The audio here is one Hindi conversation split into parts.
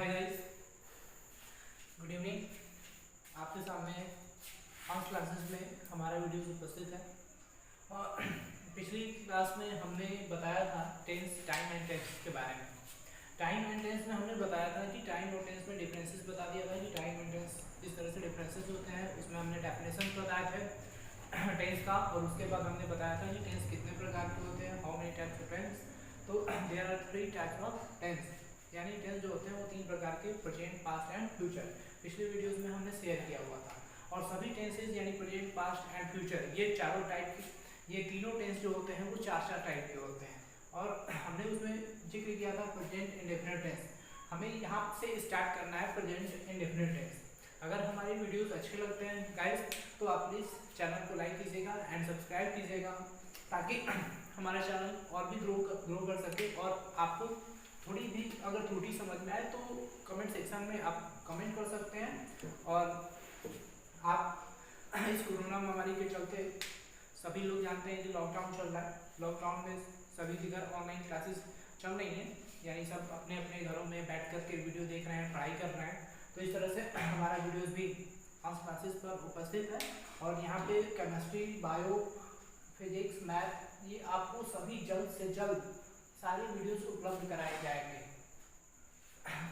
Hi guys, good evening. आपके सामने आज क्लासेस में हमारा वीडियो उपस्थित है। और पिछली क्लास में हमने बताया था टेंस, टाइम एंड टेंस के बारे में। टाइम एंड टेंस में हमने बताया था कि टाइम और टेंस में डिफरेंसेस बता दिया था कि टाइम एंड टेंस इस तरह से डिफरेंसेस होते हैं। उसमें हमने डेफिनेशन बताया था टेंस का, और उसके बाद हमने बताया था कि टेंस कितने प्रकार के होते हैं, how many types of tense. तो there are 3 types of tense, यानी टेंस जो होते हैं वो 3 प्रकार के, प्रेजेंट, पास्ट एंड फ्यूचर। पिछले वीडियोस में हमने शेयर किया हुआ था। और सभी टेंसेस यानी प्रेजेंट, पास्ट एंड फ्यूचर, ये चारों टाइप के, ये तीनों टेंस जो होते हैं वो 4 टाइप के होते हैं। और हमने उसमें जिक्र किया था प्रेजेंट इंडेफिनिट टेंस। हमें यहाँ से स्टार्ट करना है प्रेजेंट इंडेफिनिट टेंस। अगर हमारी वीडियोस अच्छे लगते हैं गाइस, तो आप प्लीज़ चैनल को लाइक कीजिएगा एंड सब्सक्राइब कीजिएगा, ताकि हमारा चैनल और भी ग्रो कर सके। और आपको थोड़ी भी अगर त्रुटि समझ में आए तो कमेंट सेक्शन में आप कमेंट कर सकते हैं। और आप इस कोरोना महामारी के चलते सभी लोग जानते हैं कि लॉकडाउन चल रहा है। लॉकडाउन में सभी की घर ऑनलाइन क्लासेस चल रही हैं, यानी सब अपने अपने घरों में बैठ कर के वीडियो देख रहे हैं, पढ़ाई कर रहे हैं। तो इस तरह से हमारा वीडियोस भी ऑन क्लासेस पर उपस्थित है। और यहाँ पे केमिस्ट्री, बायो, फिजिक्स, मैथ, ये आपको सभी जल्द से जल्द सारे वीडियोस उपलब्ध कराए जाएंगे।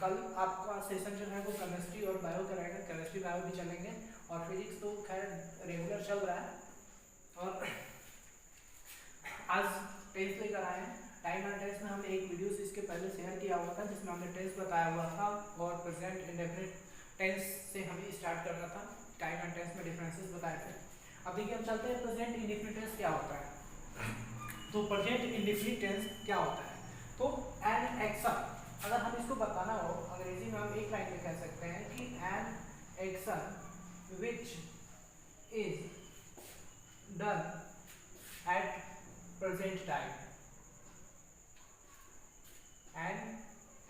कल आपका सेशन जो है वो केमिस्ट्री और बायो कराएगा, केमिस्ट्री बायो भी चलेंगे, और फिजिक्स तो खैर रेगुलर चल रहा है। और आज टेंस लेकर आए हैं। टाइम एंड टेंस में हमने एक वीडियो इसके पहले शेयर किया हुआ था, जिसमें हमने टेंस बताया हुआ था और प्रेजेंट इंडेफिनिट टेंस से हमें स्टार्ट करना था। टाइम एंड टेंस में डिफरेंसेस बताए थे। अब देखिए हम चलते हैं प्रेजेंट इंडेफिनिट टेंस क्या होता है। तो प्रेजेंट इंडेफिनिट टेंस क्या होता है, तो एन एक्शन, अगर हम इसको बताना हो अंग्रेजी में हम एक लाइन में कह सकते हैं कि an action which is done at present time. An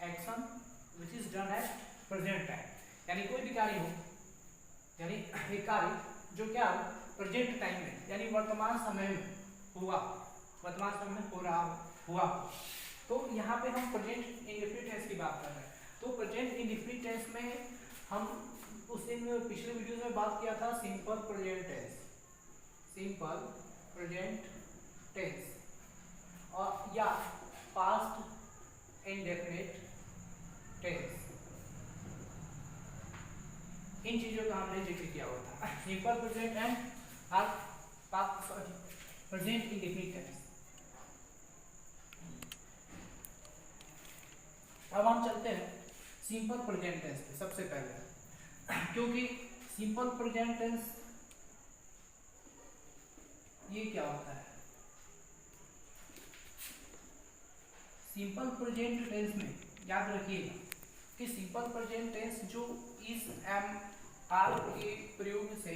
action which is done at present time, यानी कोई भी कार्य हो, यानी एक कार्य जो क्या प्रेजेंट टाइम में यानी वर्तमान समय में हुआ, वर्तमान समय में हो रहा हुआ। तो यहाँ पे हम प्रेजेंट इंडेफिनिट टेंस की बात कर रहे हैं। तो प्रेजेंट इंडेफिनिट टेंस में हम उस दिन पिछले वीडियो में बात किया था simple present tense, simple present tense, और या पास्ट इंडेफिनिट टेंस। इन चीजों का हमने जिक्र किया हुआ था, simple present and present indefinite tense. अब हम चलते हैं सिंपल प्रेजेंट टेंस पे सबसे पहले, क्योंकि सिंपल प्रेजेंट टेंस ये क्या होता है। सिंपल प्रेजेंट टेंस में याद रखिएगा कि सिंपल प्रेजेंट टेंस जो इस एम आर के प्रयोग से,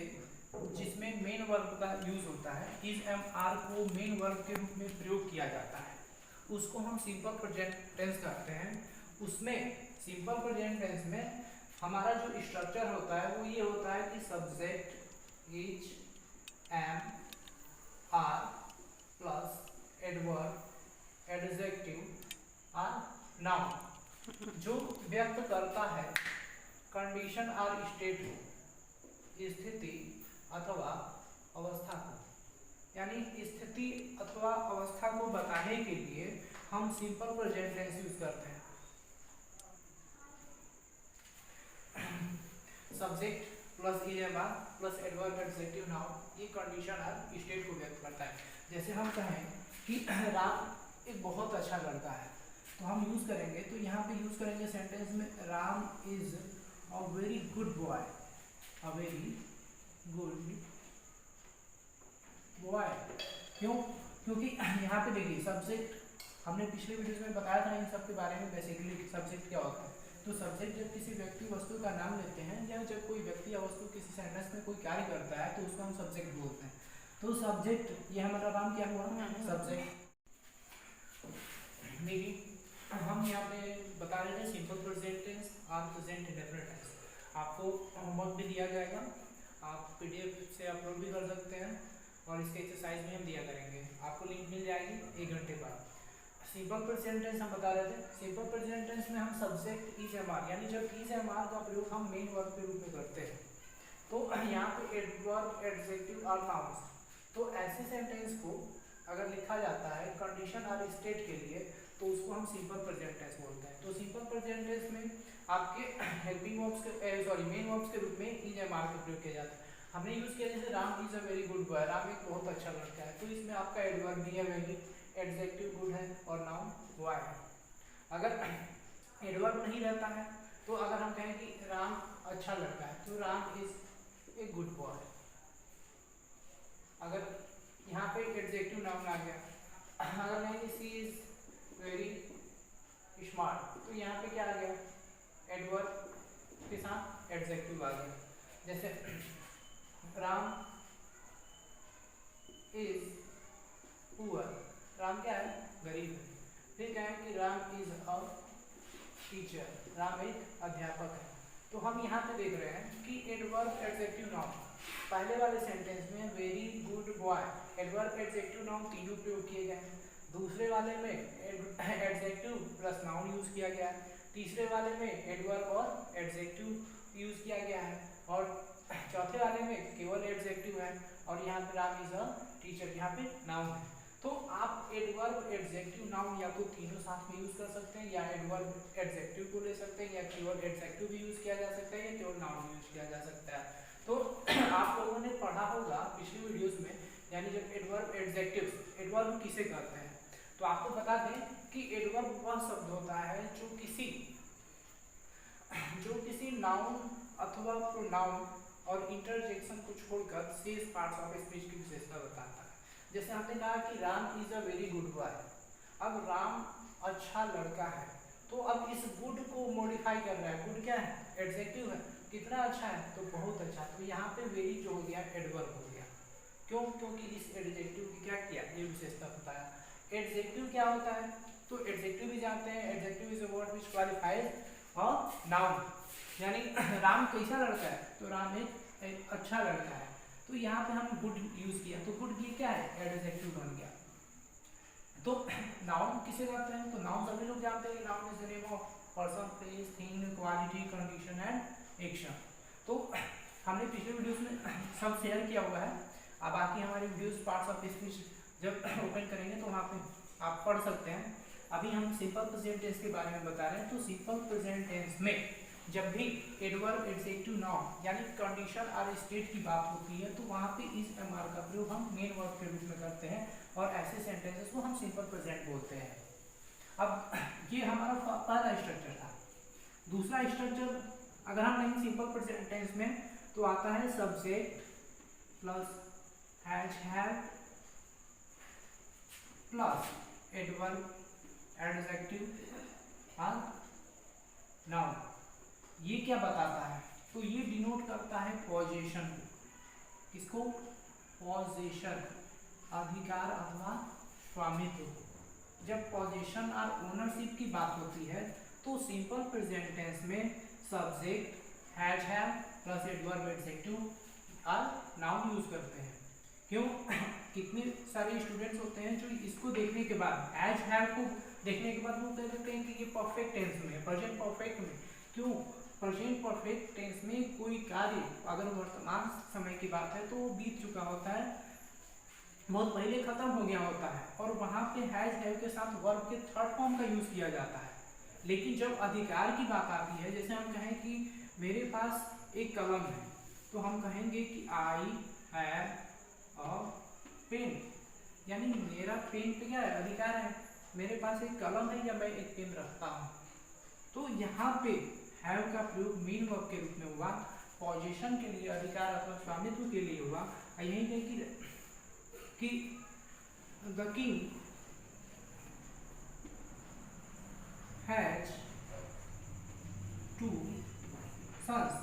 जिसमें मेन वर्ब का यूज होता है, इस एम आर को मेन वर्ब के रूप में प्रयोग किया जाता है, उसको हम सिंपल प्रेजेंट टेंस कहते हैं। उसमें सिंपल प्रेजेंट टेंस में हमारा जो स्ट्रक्चर होता है वो ये होता है कि subject is am are plus adverb, adjective or noun, जो व्यक्त करता है कंडीशन आर स्टेट को, स्थिति अथवा अवस्था को, यानी स्थिति अथवा अवस्था को बताने के लिए हम सिंपल प्रेजेंट टेंस यूज करते हैं। Subject plus EMR plus adverb, adjective, noun, ये कंडीशन आर स्टेट को व्यक्त करता है। जैसे हम कहें कि राम एक बहुत अच्छा लड़का है, तो हम यूज करेंगे, तो यहाँ पे यूज करेंगे सेंटेंस में Ram is a very good boy, a very good boy. क्यों? क्योंकि यहाँ पे देखिए सब्जेक्ट, हमने पिछले वीडियोस में बताया था इन सब के बारे में बेसिकली सब्जेक्ट क्या होता है। तो सब्जेक्ट जब किसी व्यक्ति वस्तु का नाम लेते हैं, या जब कोई व्यक्ति या वस्तु किसी सेंटेंस में कोई कार्य करता है, तो उसको हम सब्जेक्ट बोलते हैं। तो सब्जेक्ट, ये हमारा नाम क्या हुआ, सब्जेक्ट। देखिए हम यहाँ पे बता रहे थे सिंपल प्रेजेंट टेंस और प्रेजेंट इंडेफिनिट टेंस। आपको होमवर्क भी दिया जाएगा, आप पीडीएफ से अपलोड भी कर सकते हैं, और इसके एक्सरसाइज भी हम दिया करेंगे, आपको लिंक मिल जाएगी 1 घंटे बाद। सिंपल प्रेजेंट टेंस हम बता रहे थे, सिंपल प्रेजेंट टेंस में हम सब्जेक्ट इज एम आर, यानी जब इज एम आर का प्रयोग हम मेन वर्ब के रूप में करते हैं, तो यहाँ पे एडवर्ब, एडजेक्टिव और नाउन्स, तो ऐसे सेंटेंस को अगर लिखा जाता है कंडीशन और स्टेट के लिए तो उसको हम सिंपल प्रेजेंट टेंस बोलते हैं। तो सिंपल प्रेजेंट टेंस में आपके हेल्पिंग वर्ब्स के मेन वर्ब्स के रूप में इज एम आर का प्रयोग किया जाता है। हमने यूज किया जैसे Ram is a very good boy, Ram एक बहुत अच्छा लड़का है, तो इसमें आपका एडवर्ब भी है वेरी, एडजेक्टिव गुड है और नाउन बॉय है। अगर एडवर्ब नहीं रहता है तो अगर हम कहें कि राम अच्छा लड़का है तो Ram is a good boy. अगर यहाँ पे एडजेक्टिव नाउन आ गया, अगर कहेंगे सी इज वेरी स्मार्ट तो यहाँ पे क्या आ गया, एडवर्ब के साथ एडजेक्टिव आ गया। जैसे राम इज पुअर, राम क्या है, गरीब है। फिर कहें कि Ram is a teacher, Ram एक अध्यापक है। तो हम यहाँ पे देख रहे हैं कि एडवर्ब, एडजेक्टिव नाउन, पहले वाले सेंटेंस में very good boy, adverb, adjective noun तीनों प्रयोग किए गए हैं। दूसरे वाले में एडजेक्टिव प्लस नाउन यूज किया गया है। तीसरे वाले में एडवर्ब और एडजेक्टिव यूज किया गया है और चौथे वाले में केवल एडजेक्टिव है और यहाँ पे राम इज अ टीचर, यहाँ पे नाउन है। तो आप एडवर्ब, एडजेक्टिव, नाउन या तो तीनों साथ में यूज कर सकते हैं, या एडवर्ब, एडजेक्टिव को ले सकते हैं, या केवल एडजेक्टिव भी यूज किया जा सकता है, या केवल नाउन यूज किया जा सकता है। तो आप लोगों ने पढ़ा होगा पिछले वीडियोस में, यानी जब एडवर्ब, एडजेक्टिव, एडवर्ब किसे कहते हैं, तो आपको बता दें कि एडवर्ब वह शब्द होता है जो किसी नाउन अथवा प्रोनाउन और इंटरजेक्शन को छोड़कर शेष पार्ट्स ऑफ स्पीच की विशेषता बताता है। जैसे हमने कहा कि Ram is a very good boy, अब राम अच्छा लड़का है, तो अब इस गुड को मॉडिफाई कर रहा है, गुड क्या है, एडजेक्टिव है, कितना अच्छा है, तो बहुत अच्छा। तो यहाँ पे वेरी जो हो गया एडवर्ब हो गया, क्यों, क्योंकि इस एडजेक्टिव की क्या किया, ये विशेषता बताया। एडजेक्टिव क्या होता है, तो एडजेक्टिव भी जानते हैं, adjective is a word which qualifies a noun, यानी राम कैसा लड़का है, तो राम एक अच्छा लड़का है, तो यहाँ पे हम गुड यूज किया, तो गुड ये क्या है, एडजेक्टिव बन गया। तो नाउन किसे कहते हैं, तो नाउन सभी लोग जानते हैं, noun is the name of person, place, thing, quality, condition and action. तो हमने पिछले वीडियोस में सब शेयर किया हुआ है, अब बाकी हमारी वीडियोस पार्ट्स ऑफ स्पीच जब ओपन करेंगे तो वहाँ पे आप पढ़ सकते हैं। अभी हम सिंपल प्रेजेंट टेंस के बारे में बता रहे हैं। तो सिंपल प्रेजेंट टेंस में जब भी एडवर्ब, एडजेक्टिव, नाउन यानी कंडीशन और स्टेट की बात होती है तो वहाँ पे इज एम आर का प्रयोग हम मेन वर्ब के रूप में करते हैं और ऐसे सेंटेंसेस को हम सिंपल प्रेजेंट बोलते हैं। अब ये हमारा पहला स्ट्रक्चर था। दूसरा स्ट्रक्चर अगर हम नहीं सिंपल प्रेजेंट टेंस में तो आता है subject plus has, have plus adverb, adjective और नाउन। ये क्या बताता है, तो ये डिनोट करता है पोजीशन को, किसको, पोजीशन, अधिकार अथवा स्वामित्व। जब पोजीशन और ओनरशिप की बात होती है तो सिंपल प्रेजेंट टेंस में subject, has, have plus adverb, adjective और नाउन यूज करते हैं। क्यों, कितने सारे स्टूडेंट्स होते हैं जो इसको देखने के बाद, हैज, हैव को देखने के बाद वो कह सकते हैं कि ये परफेक्ट टेंस में है, प्रेजेंट परफेक्ट में। क्यों, प्रेजेंट परफेक्ट टेंस में कोई कार्य अगर वर्तमान समय की बात है तो वो बीत चुका होता है, बहुत पहले खत्म हो गया होता है और वहाँ पे हैज, हैव के साथ वर्ब के थर्ड फॉर्म का यूज किया जाता है। लेकिन जब अधिकार की बात आती है, जैसे हम कहें कि मेरे पास एक कलम है, तो हम कहेंगे कि आई हैव अ पेन, यानी मेरा पेन पे क्या है, अधिकार है, मेरे पास एक कलम है या मैं एक पेन रखता हूँ। तो यहाँ पे हैव का प्रयोग मेन वर्ब के रूप में हुआ, पोजीशन के लिए, अधिकार अथवा स्वामित्व के लिए हुआ। यही है कि the king has two sons,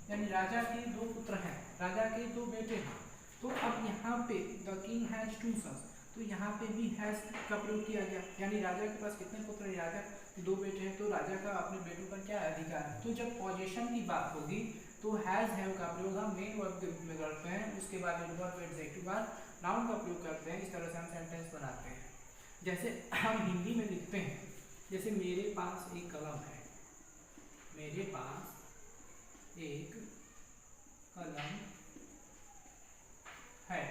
यानी राजा के दो पुत्र हैं, राजा के दो बेटे हैं। तो अब यहाँ पे the king has two sons, तो यहाँ पे भी हैज का प्रयोग किया गया, यानी राजा के पास कितने पुत्र हैं, राजा के दो बेटे हैं, तो राजा का अपने बेटों पर क्या अधिकार है। तो जब पोजीशन की बात होगी तो हैज, हैव का प्रयोग हम मेन वर्ब के रूप में करते हैं, उसके बाद एडवर्ब, एडजेक्टिव और नाउन का प्रयोग करते हैं। इस तरह से हम सेंटेंस बनाते हैं। जैसे हम हिंदी में लिखते हैं, जैसे मेरे पास एक कलम है, मेरे पास एक कलम है,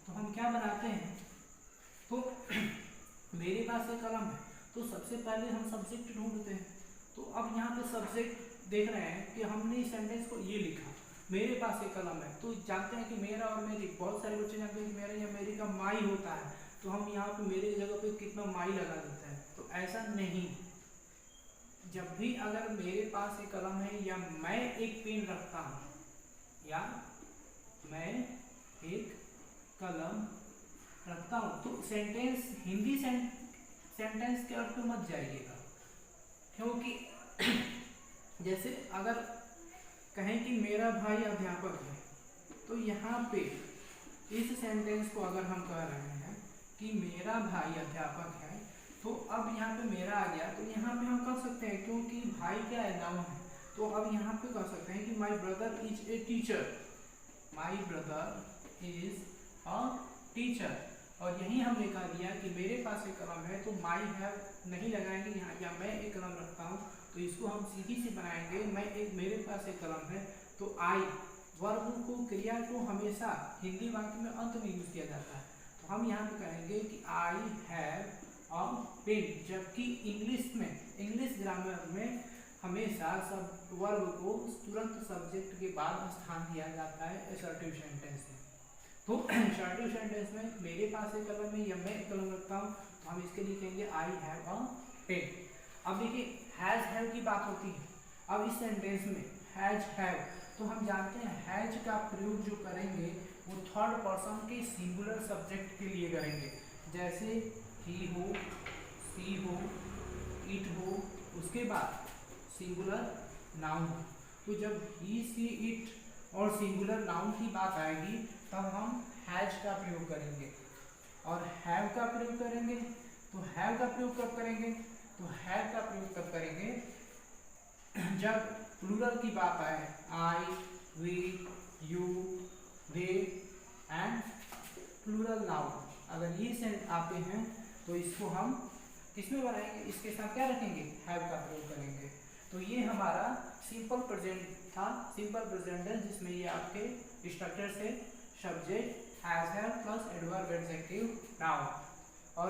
तो हम क्या बनाते हैं, तो मेरे पास एक कलम है, तो सबसे पहले हम सब्जेक्ट ढूंढते हैं। तो अब यहाँ पे सब्जेक्ट देख रहे हैं कि हमने इस सेंटेंस को ये लिखा, मेरे पास एक कलम है, तो जानते हैं कि मेरा और मेरी, बहुत सारे बच्चे जानते हैं कि मेरा या मेरी का माई होता है, तो हम यहाँ पे मेरे की जगह पे कितना माई लगा देते हैं। तो ऐसा नहीं, जब भी अगर मेरे पास एक कलम है या मैं एक पेन रखता हूँ या मैं एक कलम रखता हूँ, तो सेंटेंस हिंदी सेंटेंस के अर्थ में मत जाइएगा, क्योंकि जैसे अगर कहें कि मेरा भाई अध्यापक है, तो यहाँ पे इस सेंटेंस को अगर हम कह रहे हैं कि मेरा भाई अध्यापक है, तो अब यहाँ पे मेरा आ गया, तो यहाँ पे हम कह सकते हैं, क्योंकि भाई क्या है, नाउन है, तो अब यहाँ पे कह सकते हैं कि my brother is a teacher, my brother is a teacher. और यही हमने कह दिया कि मेरे पास एक कलम है, तो माई हैव नहीं लगाएंगे यहाँ, या मैं एक कलम रखता हूँ, तो इसको हम सीधी से बनाएंगे, मेरे पास एक कलम है, तो आई वर्ब को, क्रिया को हमेशा हिंदी वाक्य में अंत में यूज किया जाता है, तो हम यहाँ पे कहेंगे कि आई हैव अ पेन, जबकि इंग्लिश ग्रामर में हमेशा सब वर्ब को तुरंत सब्जेक्ट के बाद स्थान दिया जाता है असर्टिव सेंटेंस में। तो असर्टिव सेंटेंस में मेरे पास एक कलम है या मैं एक कलम रखता हूँ, तो हम इसके लिए कहेंगे आई हैव अ पेन। अब देखिए हैज हैव की बात होती है, अब इस सेंटेंस में हैज हैव, तो हम जानते हैं हैज का प्रयोग जो करेंगे वो थर्ड पर्सन के सिंगुलर सब्जेक्ट के लिए करेंगे, जैसे ही हो, सी हो, इट हो, उसके बाद सिंगुलर नाउन हो। तो जब ही, सी, इट और सिंगुलर नाउन की बात आएगी तब हम हैज का प्रयोग करेंगे, और हैव का प्रयोग करेंगे, तो हैव का प्रयोग कब करेंगे, तो हैव का प्रयोग कब करेंगे, जब प्लूरल की बात आए, I, we, you, they and plural noun, अगर ये सेंट आते हैं तो इसको हम किसमें बनाएंगे, इसके साथ क्या रखेंगे, हैव का प्रयोग करेंगे। तो ये हमारा सिंपल प्रेजेंट था, सिंपल प्रेजेंट है, जिसमें ये आपके स्ट्रक्चर से subject has have plus adverb adjective noun, और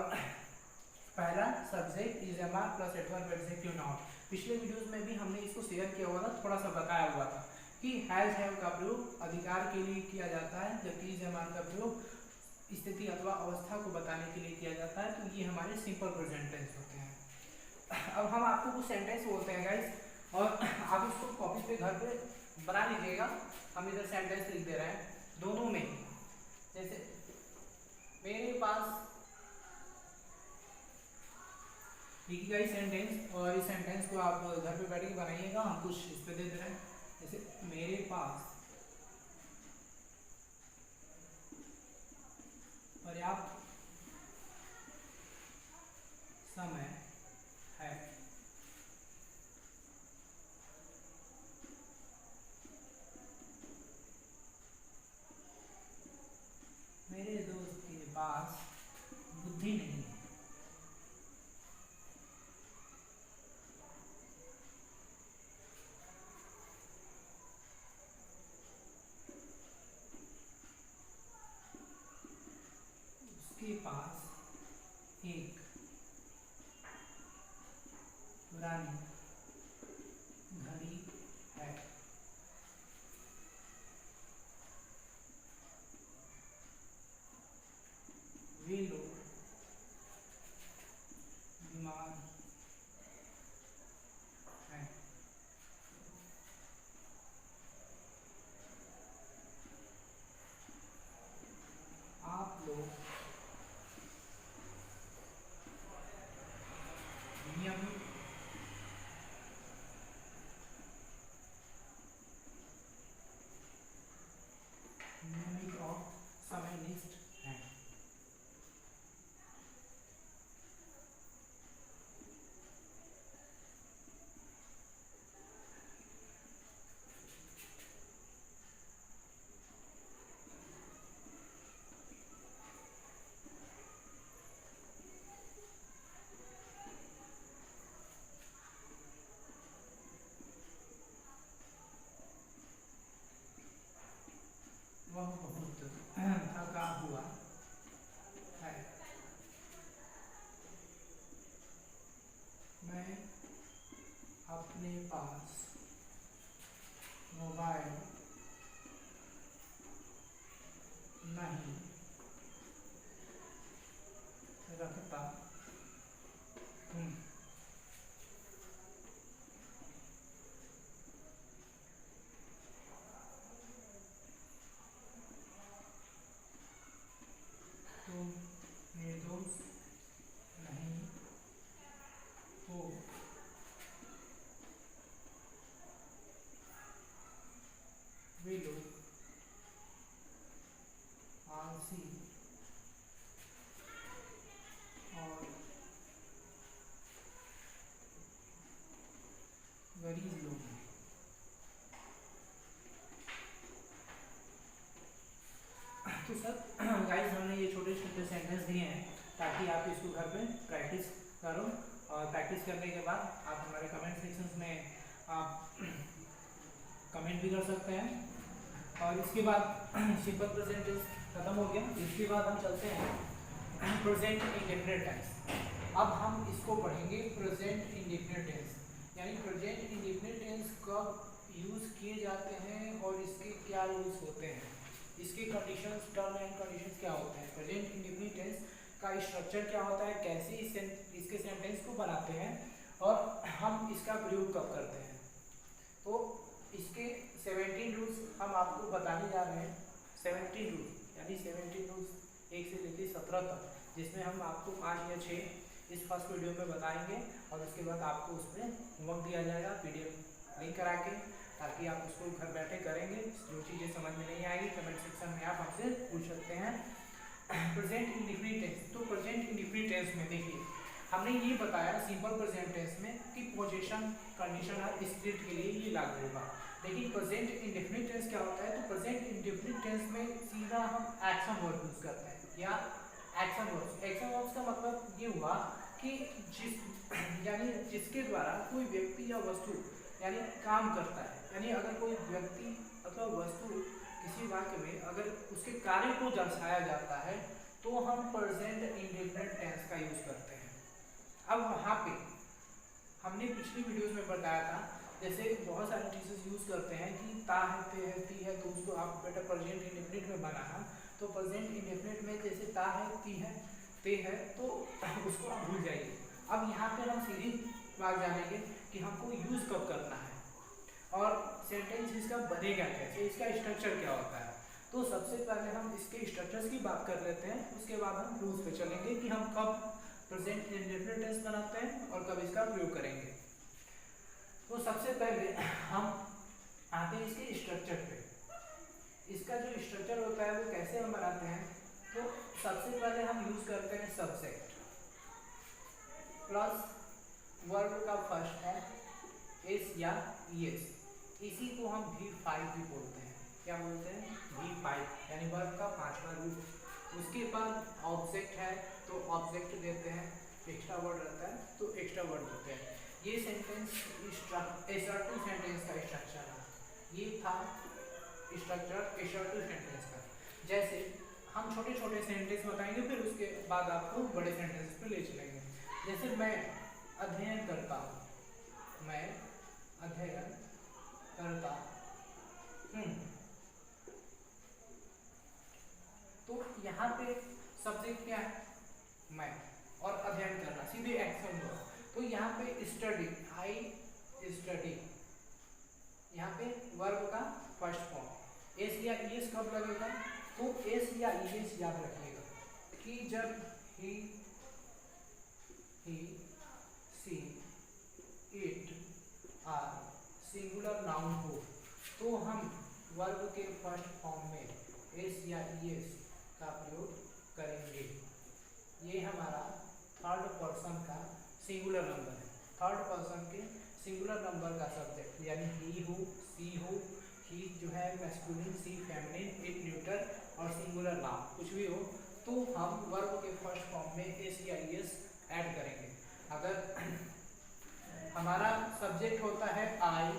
पहला subject is am are plus adverb adjective noun. पिछले वीडियोस में भी हमने इसको शेयर किया हुआ था, थोड़ा सा बताया हुआ था कि हैज हैव का प्रयोग अधिकार के लिए किया जाता है, जबकि इज एम आर का प्रयोग स्थिति अथवा अवस्था को बताने के लिए किया जाता है। तो ये हमारे सिंपल प्रेजेंट टेंस होते हैं। अब हम आपको कुछ सेंटेंस बोलते हैं गाइस, और आप इसको कॉपी पे घर पे बना लीजिएगा। हम इधर सेंटेंस लिख दे रहे हैं दोनों में, जैसे मेरे पास, ठीक है सेंटेंस, और इस सेंटेंस को आप घर पे बैठ के बनाइएगा, हम कुछ इस पे दे दे रहे हैं, जैसे मेरे पास पर्याप्त समय है, मेरे दोस्त के पास बुद्धि नहीं है। उसके पास एक अपने पास मोबाइल नहीं रखता हूँ। तो निर्दोष नहीं हो। वे लोग आलसी और गरीब लोग हैं। तो सर गाइस हमने ये छोटे छोटे सेंटेंस दिए हैं ताकि आप इसको घर पे प्रैक्टिस करो, और प्रैक्टिस करने के बाद आप हमारे कमेंट सेक्शंस में आप कमेंट भी कर सकते हैं। और इसके बाद सिंपल प्रेजेंट टेंस खत्म हो गया। इसके बाद हम चलते हैं प्रेजेंट इंडेफिनिट टेंस। अब हम इसको पढ़ेंगे प्रेजेंट इंडेफिनिट टेंस, यानी प्रेजेंट इंडेफिनिट टेंस कब यूज़ किए जाते हैं और इसके क्या रूल्स होते हैं, इसके कंडीशंस, टर्म एंड कंडीशंस क्या होते हैं, प्रेजेंट इंडेफिनिट टेंस का स्ट्रक्चर क्या होता है, कैसे इसके सेंटेंस को बनाते हैं और हम इसका प्रयोग कब करते हैं। तो इसके 17 रूल्स हम आपको बताने जा रहे हैं। 17 रूल्स यानी 17 रूल्स 1 से लेकर 17 तक, जिसमें हम आपको 5 या 6 इस फर्स्ट वीडियो में बताएंगे और उसके बाद आपको उसमें होमवर्क दिया जाएगा PDF लिंक करा के, ताकि आप उसको घर बैठे करेंगे। जो चीज़ें समझ में नहीं आएगी कमेंट सेक्शन में आप हमसे पूछ सकते हैं। प्रेजेंट इंडेफिनिट टेंस, तो प्रेजेंट इंडेफिनिट टेंस में देखिए हमने ये बताया सिंपल प्रेजेंट टेंस में कि पोजीशन, कंडीशन और स्टेट के लिए ये लागू होगा। लेकिन प्रेजेंट इंडेफिनिट टेंस क्या होता है, तो प्रेजेंट इंडेफिनिट टेंस में सीधा हम एक्शन वर्ब यूज करते हैं या एक्शन वर्ब्स। एक्शन वर्ब्स का मतलब ये हुआ कि यानी जिसके द्वारा कोई व्यक्ति या वस्तु यानी काम करता है, यानी अगर कोई व्यक्ति अथवा वस्तु किसी वाक्य में अगर उसके कार्य को दर्शाया जाता है तो हम प्रेजेंट इंडेफिनिट टेंस का यूज करते हैं। अब वहाँ पे हमने पिछली वीडियोस में बताया था, जैसे बहुत सारे टीचर्स यूज करते हैं कि ता है, ते है, ती है, तो उसको आप बेटा प्रेजेंट इंडेफिनिट में बनाना। तो प्रेजेंट इंडेफिनिट में जैसे ता है, ती है, ते है, तो उसको आप भूल जाइए। अब यहाँ पे हम सीधी बात जानेंगे कि हमको यूज कब करना है और सेंटेंस इसका बनेगा कैसे, इसका स्ट्रक्चर क्या होता है। तो सबसे पहले हम इसके स्ट्रक्चर्स की बात कर लेते हैं, उसके बाद हम रूल्स पे चलेंगे कि हम कब प्रेजेंट इंडेफिनिट टेंस बनाते हैं और कब इसका प्रयोग करेंगे। तो सबसे पहले हम आते हैं इसके स्ट्रक्चर पे। इसका जो स्ट्रक्चर होता है वो कैसे हम बनाते हैं, तो सबसे पहले हम यूज करते हैं सब्जेक्ट प्लस वर्ब का फर्स्ट है एस या ईएस। इसी को हम V5 भी बोलते हैं। क्या बोलते हैं? V5 यानी वर्ब का 5वां रूप। उसके बाद ऑब्जेक्ट है तो ऑब्जेक्ट देते हैं, एक्स्ट्रा वर्ड रहता है तो एक्स्ट्रा वर्ड देते हैं। ये सेंटेंस assertive सेंटेंस का स्ट्रक्चर है। ये था स्ट्रक्चर assertive सेंटेंस का। जैसे हम छोटे छोटे सेंटेंस बताएंगे, फिर उसके बाद आपको बड़े सेंटेंस पे ले चलेंगे। जैसे मैं अध्ययन करता हूँ, मैं अध्ययन करता हूँ, तो यहाँ पे सब्जेक्ट क्या है? मैं, और अध्ययन करना सीधे एक्शन हुआ। तो यहाँ पे स्टडी, आई स्टडी, यहाँ पे वर्ब का फर्स्ट फॉर्म। एस या ईएस कब लगेगा? तो एस या ईएस याद रखिएगा कि जब he she it or singular noun हो तो हम वर्ब के फर्स्ट फॉर्म में एस या ईएस का प्रयोग करेंगे। ये हमारा थर्ड पर्सन का सिंगुलर नंबर है। थर्ड पर्सन के सिंगुलर नंबर का सब्जेक्ट यानी ही हो, सी हो, ही जो है masculine, she feminine, it neutral और सिंगुलर नाउन कुछ भी हो, तो हम वर्ब के फर्स्ट फॉर्म में एस या ईएस ऐड करेंगे। अगर हमारा सब्जेक्ट होता है आई,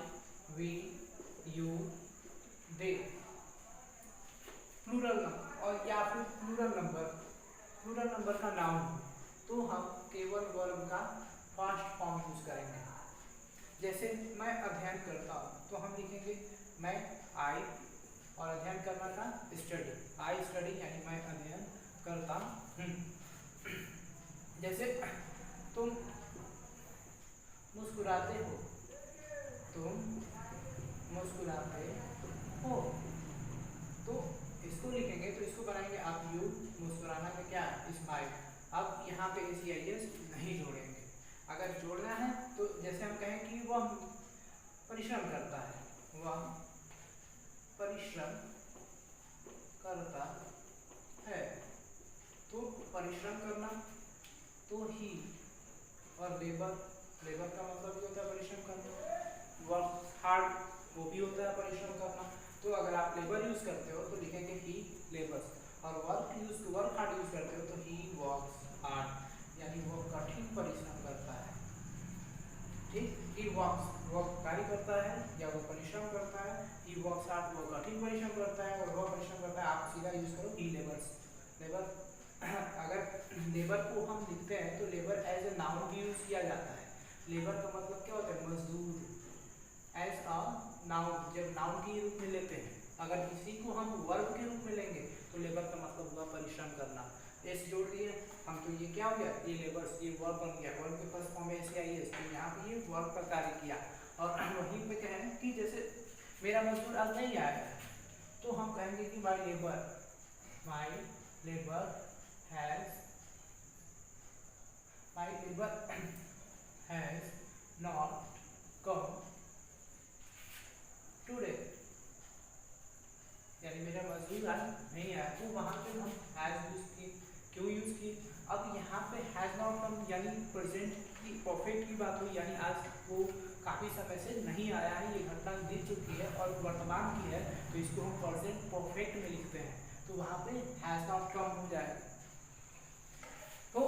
वी, यू, दे, प्लूरल और या फिर प्लूरल नंबर का नाउन हो, तो हम केवल वर्ब का फर्स्ट फॉर्म यूज करेंगे। जैसे मैं अध्ययन करता हूँ तो हम लिखेंगे मैं आई, और अध्ययन करना का स्टडी, आई स्टडी यानी मैं अध्ययन करता हूँ। जैसे तुम मुस्कुराते हो, तुम मुस्कुराते हो, तो इसको लिखेंगे तो इसको बनाएंगे आप यू, मुस्कुराना का क्या स्माइल। अब यहाँ पे एस नहीं जोड़ेंगे, अगर जोड़ना है तो जैसे हम कहें कि वह परिश्रम करता है, वह परिश्रम करता है, तो परिश्रम करना तो ही, और लेबर, लेबर का मतलब भी होता है परिश्रम करना, वर्क हार्ड वो भी होता है परिश्रम करना। तो अगर आप लेबर यूज करते हो तो लिखेंगे ही लेबर्स, और वर्क हार्ड यूज करते हो तो ही वर्क्स हार्ड, यानी वो कठिन परिश्रम करता है। ठीक, ही वर्क्स वो कार्य करता है या वो परिश्रम करता है, ही वर्क्स हार्ड वो कठिन परिश्रम करता है, और वो परिश्रम करता है आप सीधा यूज करो ही लेबर्स। लेबर अगर लेबर को हम लिखते हैं तो लेबर एज ए नाउन भी यूज किया जाता है। लेबर का मतलब क्या होता है, मजदूर, एज अ नाउन, जब नाउन के रूप में लेते हैं। अगर इसी को हम वर्ब के रूप में लेंगे तो लेबर का मतलब हुआ परिश्रम करना। एस जोड़ दिए हम तो ये क्या हो गया, ये लेबर्स, ये वर्ब बन गया, वर्ब के फर्स्ट फॉर्म में एस आई एस, तो यहाँ पे ये वर्ब का कार्य किया। और वहीं पे कहें कि जैसे मेरा मजदूर आज नहीं आया तो हम कहेंगे कि my labour has not come today, यानी मेरा मजदूर आज नहीं आया। तो वहाँ पे हम हैज यूज किए, क्यों यूज किए। अब यहाँ पे हैज नॉट कम यानी प्रेजेंट की परफेक्ट की बात हुई, यानी आज वो काफ़ी समय से नहीं आया है, ये घटना बीत चुकी है और वर्तमान की है, तो इसको हम प्रेजेंट परफेक्ट में लिखते हैं, तो वहाँ पे हैज नॉट कम हो जाएगा। तो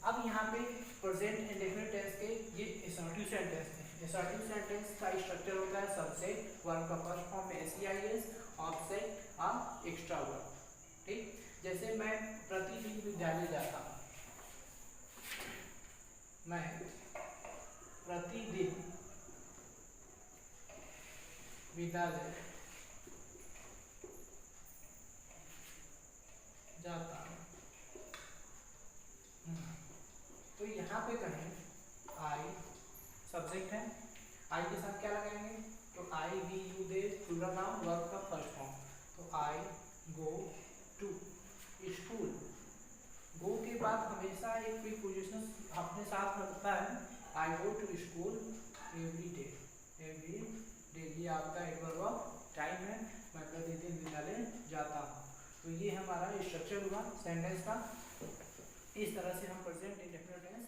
अब यहाँ पे प्रेजेंट इंडेफिनिट टेंस के ये असर्टिव सेंटेंस हैं। असर्टिव सेंटेंस का स्ट्रक्चर होता है सब्जेक्ट, वर्ब का फर्स्ट फॉर्म में एस, ऑब्जेक्ट और एक्स्ट्रा वर्ब। ठीक, जैसे मैं प्रतिदिन विद्यालय जाता हूँ, मैं प्रतिदिन विद्यालय जाता हूँ, तो यहाँ पे कहें आई सब्जेक्ट है, आई के साथ क्या लगाएंगे, तो I we you they plural noun, verb का फर्स्ट फॉर्म, तो आई गो टू स्कूल। गो के बाद हमेशा एक प्रीपोजिशन अपने साथ रखता है, I go to school every day, ये आपका एडवर्ब ऑफ टाइम है, मैं प्रतिदिन विद्यालय जाता हूँ। तो ये हमारा स्ट्रक्चर हुआ सेंटेंस का। इस तरह से हम प्रेजेंट इंडेफिनिट टेंस